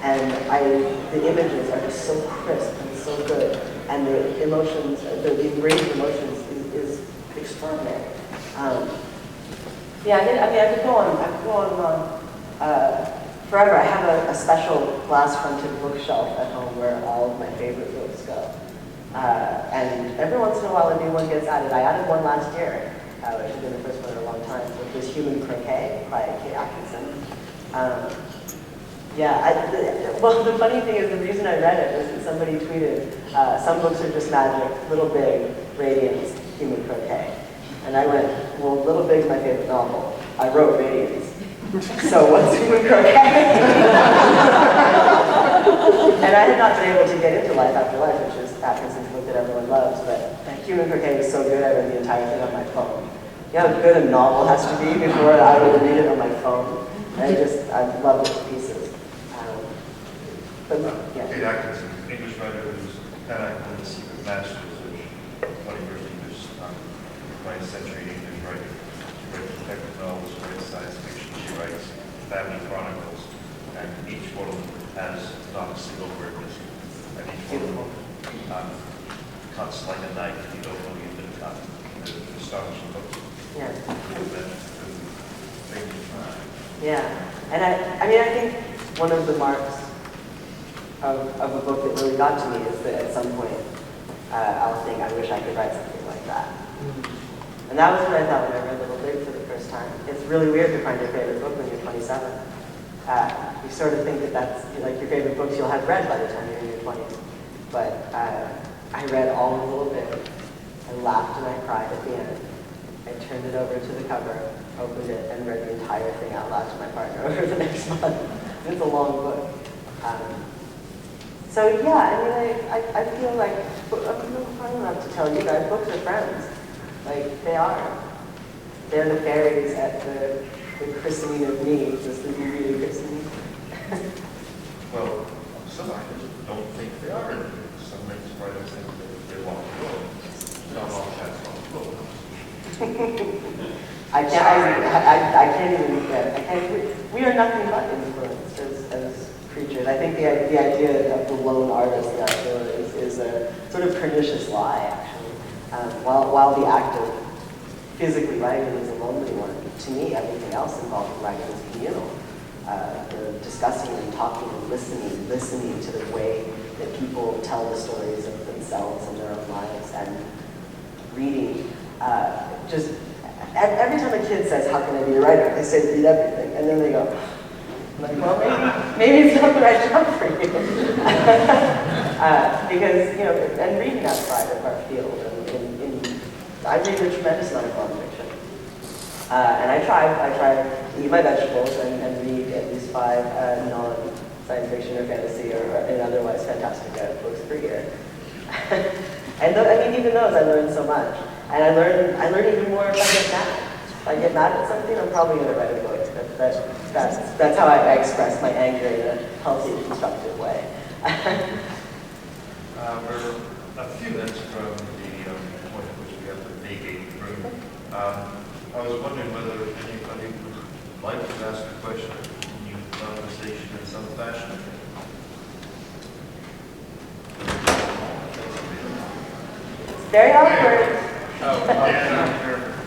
And the images are just so crisp and so good, and the emotions, the engraved emotions is extraordinary. Yeah, I could go on forever. I have a special glass-fronted bookshelf at home where all of my favorite books go. And every once in a while a new one gets added. I added one last year, which has been the first one in a long time, which was Human Croquet by Catherynne. Well, the funny thing is the reason I read it was that somebody tweeted, some books are just magic, Little Big, Radiance, Human Croquet. And I went, well, Little Big's my favorite novel. I wrote Radiance. So what's Human Croquet? And I had not been able to get into Life After Life, which is Atkinson's book that everyone loves, but Human Croquet was so good I read the entire thing on my phone. You know how good a novel has to be before I would read it on my phone? And I love it to pieces. Kate Atkinson, English writer who's in the Secret Masters, which 21st English, 20th century English writer. She writes detective novels, she writes science fiction, she writes family chronicles, and each one of them has not a single word missing. And each one of them cuts like a knife, you don't know you've been cut. It's an astonishing book. Yeah. Yeah. And I think one of the marks of a book that really got to me is that at some point I'll think, I wish I could write something like that. And that was what I thought when I read Little Big for the first time. It's really weird to find your favorite book when you're 27. You sort of think that that's like your favorite books you'll have read by the time you're in your 20s. But I read all of Little Big. I laughed and I cried at the end. I turned it over to the cover, opened it, and read the entire thing out loud to my partner over the next month. It's a long book. So yeah, I feel like, I'm enough to tell you guys, books are friends. Like, they are. They're the fairies at the christening of needs, as the new reading christening. Well, some writers don't think they are in it. Some writers think that they want to go. Not all cats want to go. I can't even, we are nothing but influenced as creatures. I think the idea of the lone artist is a sort of pernicious lie, actually. While the act of physically writing is a lonely one, to me, everything else involved in writing is communal. The discussing and talking and listening to the way that people tell the stories of themselves and their own lives, and reading. Just every time a kid says, "How can I be a writer?" I say, "Read everything," and then they go, like, well, maybe it's not the right job for you. Because, and reading outside of our field, I read a tremendous amount of nonfiction. And I try to eat my vegetables and read at least 5 non-science fiction or fantasy or otherwise fantastic books per year. And even those, I learn so much. And I learn even more if I get mad. If I get mad at something, I'm probably going to write a book. That's how I express my anger in a healthy, constructive way. We're a few minutes from the point at which we have to vacate the room. I was wondering whether anybody would like to ask a question or continue the conversation in some fashion. It's very awkward.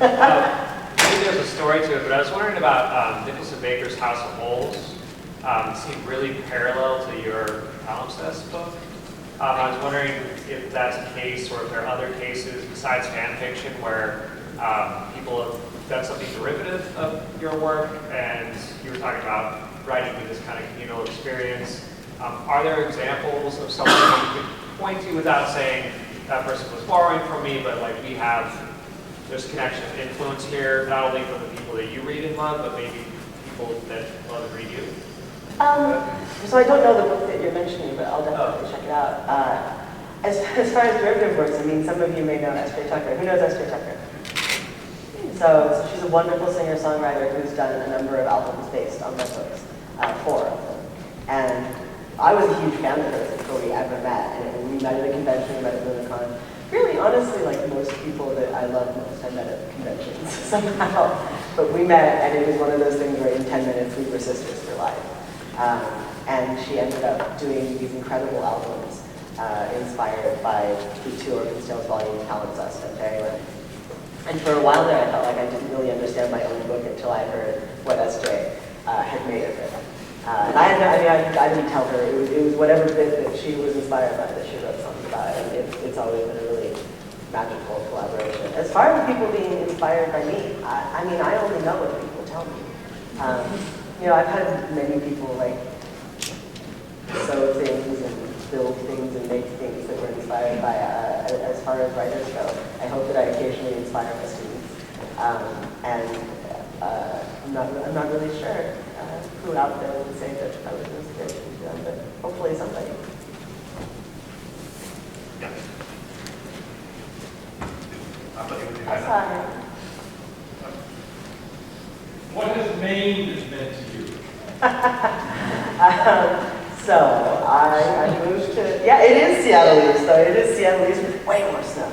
Maybe there's a story to it, but I was wondering about Nicholson Baker's House of Holes. It seemed really parallel to your palimpsest book. I was wondering if that's a case, or if there are other cases besides fan fiction where people have done something derivative of your work, and you were talking about writing through this kind of communal experience. Are there examples of something that you could point to without saying that person was borrowing from me, but like there's a connection of influence here, not only from the people that you read and love, but maybe people that love and read you? So I don't know the book that you're mentioning, but I'll definitely check it out. As far as derivative works, some of you may know S.J. Tucker. Who knows S.J. Tucker? So she's a wonderful singer-songwriter who's done a number of albums based on my books, 4 of them. And I was a huge fan of hers before we ever met, and we met at a convention, we met at Readercon. Really, honestly, like most people that I love most, I met at conventions somehow. But we met, and it was one of those things where in 10 minutes we were sisters for life. And she ended up doing these incredible albums inspired by Clute or Stiles Volume Palimpsest and Fairyland. And for a while there, I felt like I didn't really understand my own book until I heard what SJ had made of it. And I didn't tell her. It was whatever bit that she was inspired by that she wrote something about. And it's always been a really magical collaboration. As far as people being inspired by me, I mean, I only know what people tell me. You know, I've had many people like sew things and build things and make things that were inspired by, as far as writers go. I hope that I occasionally inspire my students. I'm not really sure who out there would say that I was an inspiration to them, but hopefully somebody. Yeah. How about you with your I'm hand sorry. up? What has Maine meant to you? So I moved to, yeah, it is Seattle-East, though. It is Seattle-East with way more snow.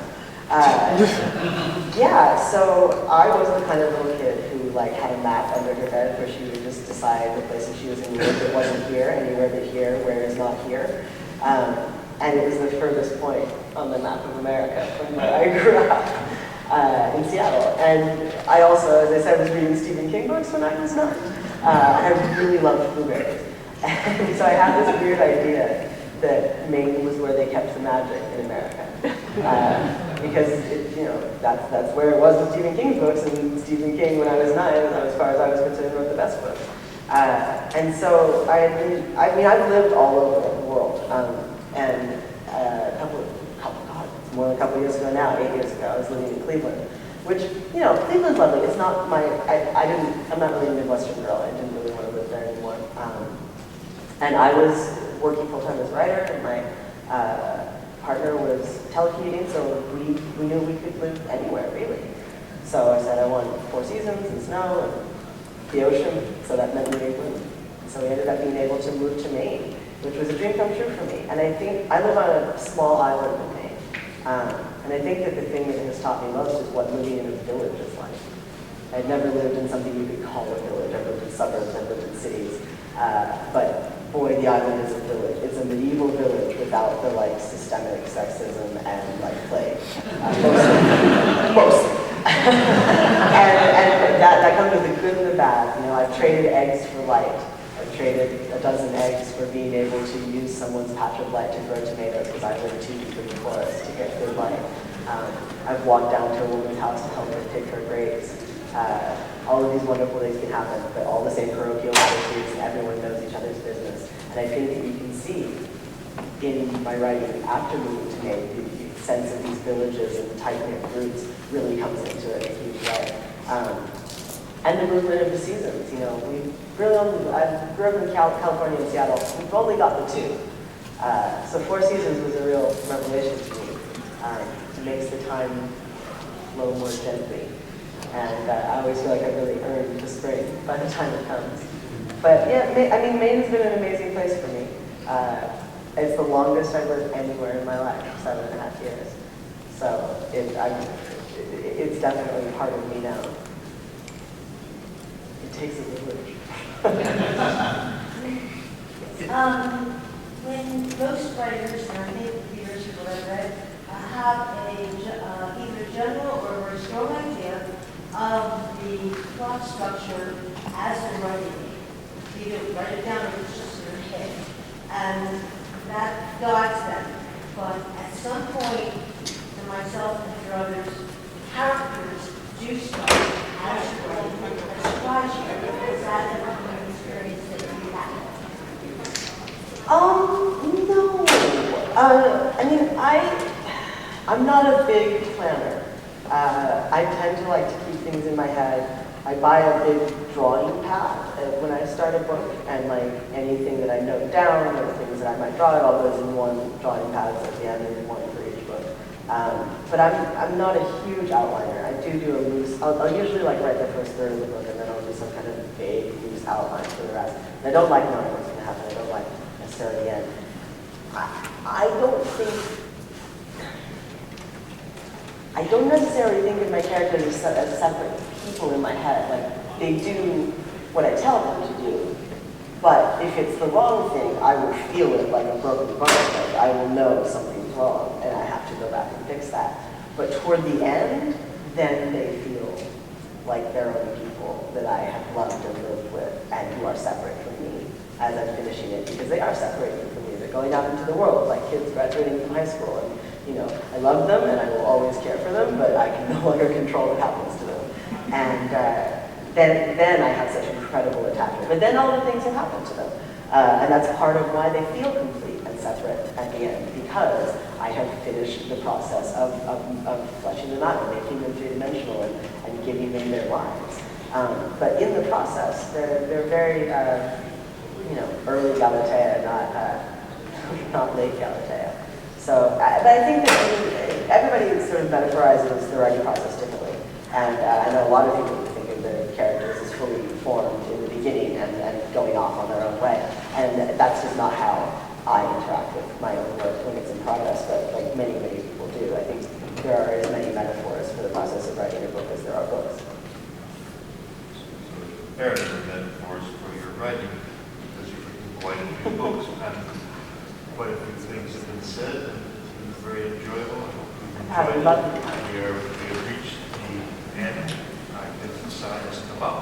Yeah, so I was the kind of little kid who like had a map under her bed where she would just decide the places she was going to live that wasn't here, anywhere but here, where is not here. And it was the furthest point on the map of America from where I grew up in Seattle. And I also, as I said, was reading Stephen King books when I was 9. I really loved blueberries. And so I had this weird idea that Maine was where they kept the magic in America. Because you know, that's where it was with Stephen King's books, and Stephen King, when I was 9, as far as I was concerned, wrote the best books. And so I've lived all over the world, and more than a couple years ago now, 8 years ago, I was living in Cleveland, which, you know, Cleveland's lovely. It's not my, I'm not really a Midwestern girl. I didn't really want to live there anymore. And I was working full-time as a writer, and my partner was telecommuting, so we knew we could live anywhere, really. So I said I want 4 seasons and snow and the ocean, so that meant New England. So we ended up being able to move to Maine, which was a dream come true for me. And I think I live on a small island in Maine. And I think that the thing that has taught me most is what living in a village is like. I'd never lived in something you could call a village. I've lived in suburbs, I've lived in cities. But boy, the island is a village. It's a medieval village without the like systemic sexism and like plague. Mostly. and that comes with the good and the bad. You know, I've traded eggs for light. I've traded a dozen eggs for being able to use someone's patch of light to grow tomatoes because I live too deep in the forest to get good light. I've walked down to a woman's house to help her pick her grapes. All of these wonderful things can happen, but all the same parochial attitudes, and everyone knows each other's business. And I think that you can see in my writing after moving to Maine, the sense of these villages and tight-knit groups really comes into it in a huge way. And the movement of the seasons, you know, we really only, I grew up in California and Seattle, we've only got the 2. So 4 seasons was a real revelation to me. It makes the time flow more gently. And I always feel like I really earned the spring by the time it comes. But yeah, Maine's been an amazing place for me. It's the longest I've lived anywhere in my life, 7.5 years. So it's definitely part of me now. It takes a village. When most writers, and I think readers who have read, have either general or a very strong idea of the plot structure as they're writing it. You either write it down or it's just in their head. And that guides them. But at some point, for myself and for others, characters do stuff as you're writing it. That surprise you. Is that an experience that you had? No. I'm not a big planner. I tend to like to keep things in my head. I buy a big drawing pad when I start a book, and like anything that I note down or things that I might draw, it all goes in one drawing pad at the end and one for each book. But I'm not a huge outliner. I do a loose, I'll usually like write the first third of the book and then I'll do some kind of vague, loose outline for the rest. And I don't like knowing what's going to happen. I don't like necessarily the end. I don't necessarily think of my characters as separate people in my head. Like, they do what I tell them to do, but But if it's the wrong thing, I will feel it like a broken bone. Like I will know something's wrong, and I have to go back and fix that. But toward the end, then they feel like they're other people that I have loved and lived with, and who are separate from me as I'm finishing it, because they are separating from me. They're going out into the world, like kids graduating from high school, and I love them, and I will always care for them, but I can no longer control what happens to them. And then I have such incredible attachment. But then all the things have happened to them, and that's part of why they feel complete and separate at the end, because I have finished the process of fleshing them out and making them three-dimensional and giving them their lives. But in the process, they're very, early Galatea, not late Galatea. So, but I think that everybody sort of metaphorizes the writing process differently. And I know a lot of people think of the characters as fully formed in the beginning and going off on their own way. And that's just not how I interact with my own work when it's in progress, but like many, many people do. I think there are as many metaphors for the process of writing a book as there are books. There are metaphors for your writing, because you've written quite a few books, and quite a few things have been said, and it's been very enjoyable. I hope you've enjoyed it. We have reached the end. I think the sign has come up.